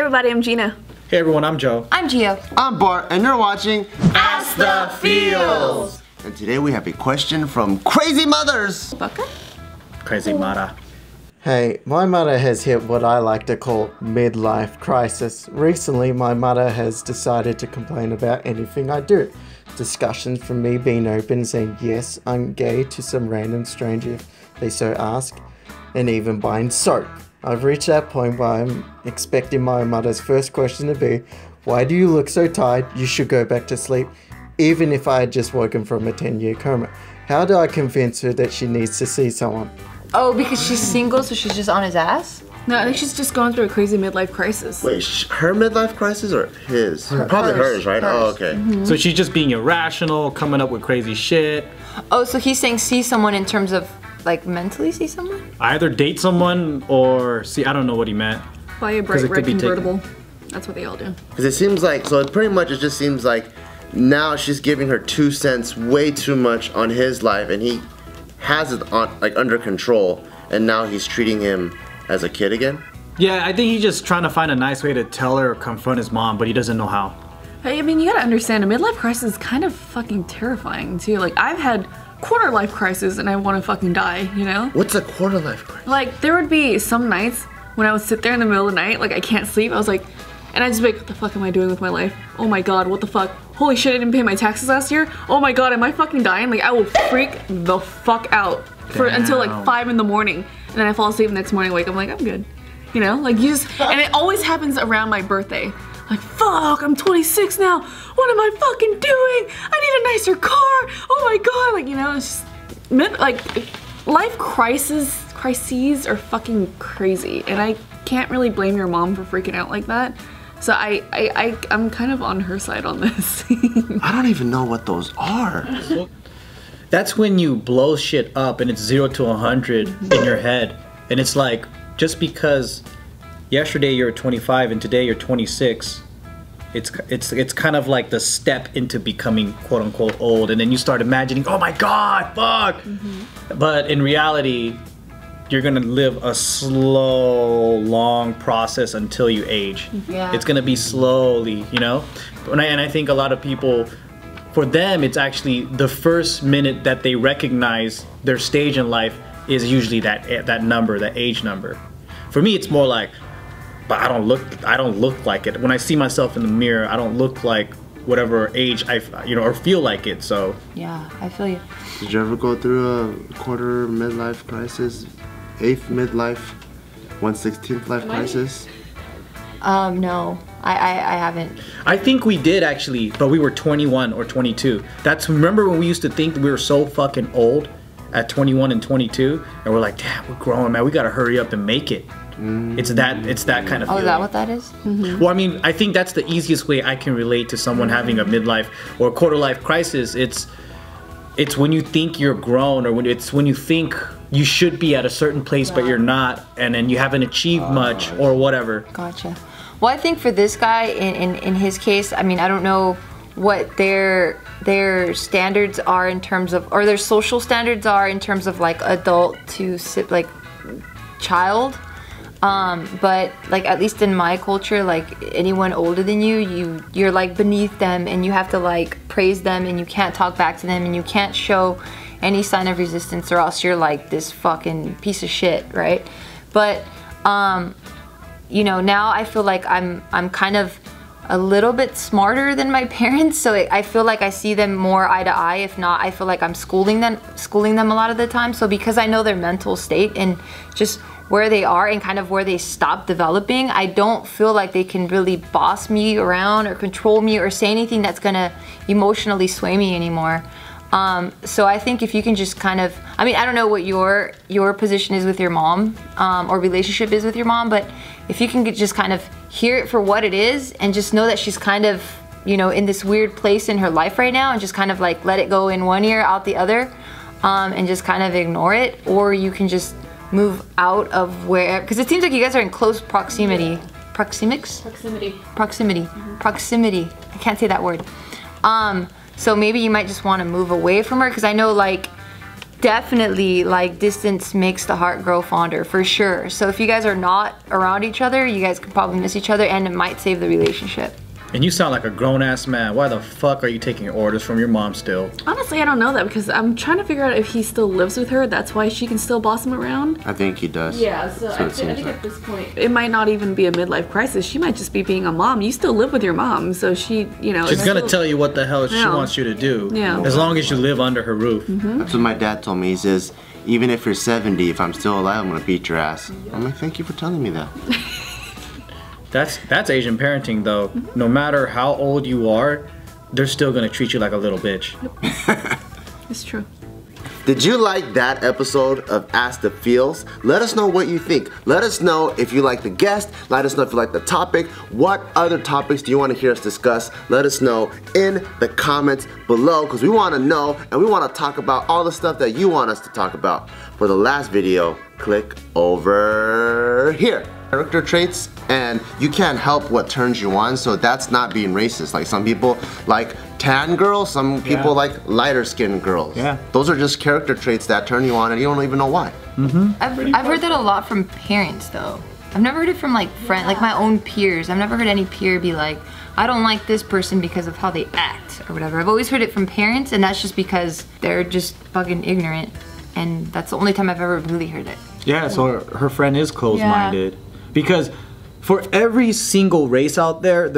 everybody, I'm Gina. Hey everyone, I'm Joe. I'm Gio. I'm Bart, and you're watching Ask the Feels. And today we have a question from Crazy Mothers. Bucka? Crazy Mara. Hey, my mother has hit what I like to call midlife crisis. Recently, my mother has decided to complain about anything I do. Discussions from me being open, saying yes, I'm gay to some random stranger if they so ask, and even buying soap. I've reached that point where I'm expecting my mother's first question to be, why do you look so tired? You should go back to sleep, even if I had just woken from a 10-year coma. How do I convince her that she needs to see someone? Oh, because she's single, so she's just on his ass? No, I think she's just going through a crazy midlife crisis. Wait, her midlife crisis or his? Probably hers, right? Hers. Oh, okay. Mm-hmm. So she's just being irrational, coming up with crazy shit. Oh, so he's saying see someone in terms of, like, mentally see someone? Either date someone or see, I don't know what he meant. Buy a bright red convertible. That's what they all do. Because it seems like, so it pretty much, it just seems like now she's giving her 2 cents way too much on his life, and he has it on, like, under control, and now he's treating him as a kid again. Yeah, I think he's just trying to find a nice way to tell her or confront his mom, but he doesn't know how. Hey, I mean, you gotta understand, a midlife crisis is kind of fucking terrifying, too. Like, I've had quarter life crisis and I want to fucking die, you know? What's a quarter life crisis? Like, there would be some nights when I would sit there in the middle of the night, like, I can't sleep. I was like, and I'd just be like, what the fuck am I doing with my life? Oh my god, what the fuck? Holy shit, I didn't pay my taxes last year? Oh my god, am I fucking dying? Like, I will freak the fuck out for until like 5 in the morning. And then I fall asleep the next morning, wake up, I'm like, I'm good. You know, like you just, and it always happens around my birthday. Like, fuck, I'm 26 now. What am I fucking doing? I need a nicer car. Oh my god, like, you know, it's just, like, life crises are fucking crazy. And I can't really blame your mom for freaking out like that. So I'm kind of on her side on this. I don't even know what those are. That's when you blow shit up and it's 0 to 100 in your head. And it's like, just because yesterday you're 25 and today you're 26, it's kind of like the step into becoming quote unquote old, and then you start imagining, oh my god, fuck! But in reality, you're gonna live a slow, long process until you age. Yeah. It's gonna be slowly, you know? And I think a lot of people, for them, it's actually the first minute that they recognize their stage in life is usually that number, that age number. For me, it's more like, but I don't look like it. When I see myself in the mirror, I don't look like whatever age or feel like it. So Yeah, I feel you. Did you ever go through a quarter midlife crisis, 8th midlife, 1/16th life crisis? No, I haven't. I think we did actually, but we were 21 or 22. Remember when we used to think that we were so fucking old at 21 and 22, and we're like, damn, we're growing, man. We gotta hurry up and make it. It's that kind of feeling. Oh, is that what that is? Well, I mean, I think that's the easiest way I can relate to someone having a midlife or quarter life crisis. It's when you think you're grown, or when you think you should be at a certain place but you're not, and then you haven't achieved much or whatever. Gotcha. Well, I think for this guy, in his case, I mean, I don't know what their standards are in terms of, or their social standards are in terms of like adult to like child. But like, at least in my culture, like anyone older than you're like beneath them, and you have to like praise them, and you can't talk back to them, and you can't show any sign of resistance, or else you're like this fucking piece of shit, right? But you know, now I feel like I'm kind of a little bit smarter than my parents, so I feel like I see them more eye to eye. If not, I feel like I'm schooling them a lot of the time. So because I know their mental state and just where they are and kind of where they stop developing, I don't feel like they can really boss me around or control me or say anything that's gonna emotionally sway me anymore. So I think if you can just kind of, I mean, I don't know what your position is with your mom, or relationship is with your mom, but if you can just kind of hear it for what it is and just know that she's kind of, you know, in this weird place in her life right now, and just kind of like let it go in one ear, out the other, and just kind of ignore it. Or you can just move out of where, because it seems like you guys are in close proximity. Proximity. I can't say that word. So maybe you might just want to move away from her, because I know, like, definitely, like, distance makes the heart grow fonder, for sure. So if you guys are not around each other, you guys could probably miss each other, and it might save the relationship. And you sound like a grown-ass man. Why the fuck are you taking orders from your mom still? Honestly, I don't know that because I'm trying to figure out if he still lives with her. That's why she can still boss him around. I think he does. Yeah, so That's I what it seems think like. at this point, it might not even be a midlife crisis. She might just be being a mom. You still live with your mom, so she, you know. She's gonna tell you what the hell she Yeah. wants you to do. Yeah. As long as you live under her roof. That's what my dad told me. He says, even if you're 70, if I'm still alive, I'm gonna beat your ass. I'm like, thank you for telling me that. That's Asian parenting though. No matter how old you are, they're still gonna treat you like a little bitch. It's true. Did you like that episode of Ask the Feels? Let us know what you think. Let us know if you like the guest. Let us know if you like the topic. What other topics do you want to hear us discuss? Let us know in the comments below because we want to know and we want to talk about all the stuff that you want us to talk about. For the last video, click over here. Character traits, and you can't help what turns you on, so that's not being racist. Like some people like tan girls, some people like lighter skinned girls. Yeah. Those are just character traits that turn you on and you don't even know why. I've heard that a lot from parents, though. I've never heard it from, like, friends, like my own peers. I've never heard any peer be like, I don't like this person because of how they act or whatever. I've always heard it from parents, and that's just because they're just fucking ignorant, and that's the only time I've ever really heard it. Yeah, so her friend is closed-minded. Because for every single race out there,